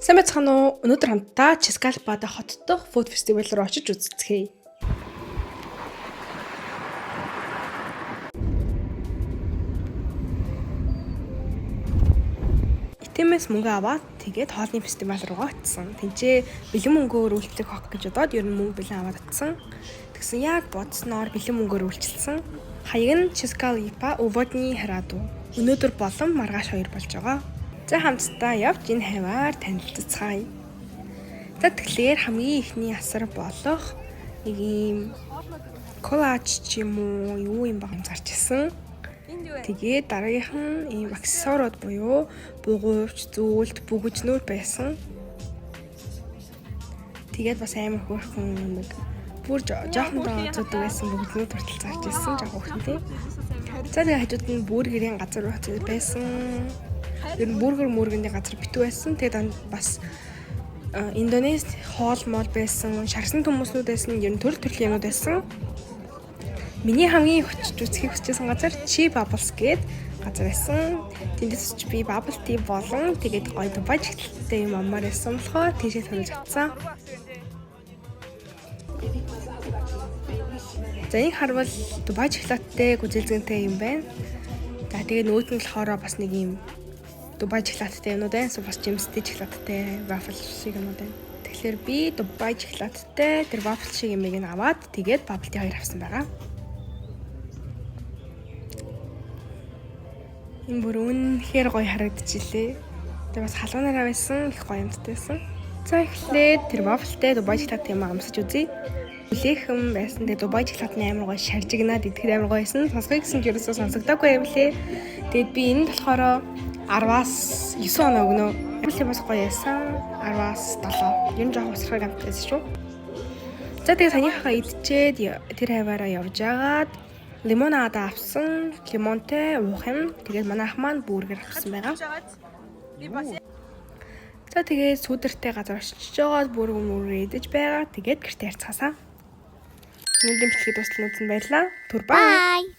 Сайн байцгаана уу? Өнөөдөр хамтдаа Чискалпада хот дахь фуд фестивал руу очиж үзцгээе. Итэмээс мөнгө аваад тэгээд хоолны фестивал руугаа очсон. Тэнцээ бэлэн мөнгөөр үйлчлэх хог гэж бодоод ер нь мөнгө бэлэн аваад очсон. Тэгсэн яг бодсноор бэлэн мөнгөөр үйлчилсэн. Хаяг нь Чискалпа Уводны хараадуу. Өнөөдөр болон маргааш 2 болж байгаа. За хамтдаа явж энэ хаваар танилццгаая. За тэгэхээр хамгийн ихний асар болох нэг юм коллаж ч юм уу юу юм баг зарч ирсэн. Тэгээд дараагийнх нь ийм аксессуарууд буюу бугуйвч, зүйлт, бүгжнүүд байсан. Тэгээд бас амар хөөрхөн нэг бүр жоохон дооцод байсан бүгжнүүд хүртэл зарж ирсэн жоохон хөхөнтэй. За тэгээд хажууд нь бүргэрийн газар байсан. Ер нь бүргэний газар битүү байсан. Тэгээд бас Индонез хоол мол байсан, шарсан хүмүүсүүд байсан, ер нь төрлийн юмуд байсан. Миний хамгийн очиж үзхийг хүссэн газар Chi Bubbles гээд газар байсан. Тэндээс ч би bubble tea болон тэгээд гоё Дубай чиглэлтэй юм амаар байсан болохоор тийшээ төрөж авсан. За энэ харвал Дубай чиглэлтэй гүзэлзгэнтэй юм байна. За тэгээд нүүд нь болохоор бас нэг юм Дубай чиглэлтэй юмуд байсан, бас жимстэй чиглэлтэй waffle шиг юмуд байна. Тэгэхээр би Дубай чиглэлтэй тэр waffle шиг юмыг нь аваад тэгээд bubble tea 2 авсан байгаа. Энэ бүр үнэхээр гоё харагдчихлээ. Тэгээ бас халуунаараа байсан, их гоё юмтай байсан. За эхлээд тэр waffle-тэй Дубай чиглэлтэй юм амсаж үзье. Хүлээхэн байсан. Тэгээ Дубай чиглэлтэй амар гоё шаржигнаад идэхээр амар гоё байсан. Сонсгоё гэсэн ч ерөөсөө сонсогдоогүй юм лээ. Тэгээд би энэ болохоор 10-аас 9 оноо өгнө. Waffle бас гоё яасан. 10-аас 7. Ер нь жоох усрахыг амтсан шүү. За тэгээ санийхаа идчихэд тэр хаваараа явж агаад лимонада авсан, лимонтэй уух юм. Тэгээд манайх маань бүргэр авсан байгаа. За тэгээд сүдэртэй газар очиж жоод бүргэр идэж байгаа. Тэгээд гэртээ харцгаасаа. Өнөөдрийн бичлэгийг дуустал үзсэн баярлалаа. Түр бай.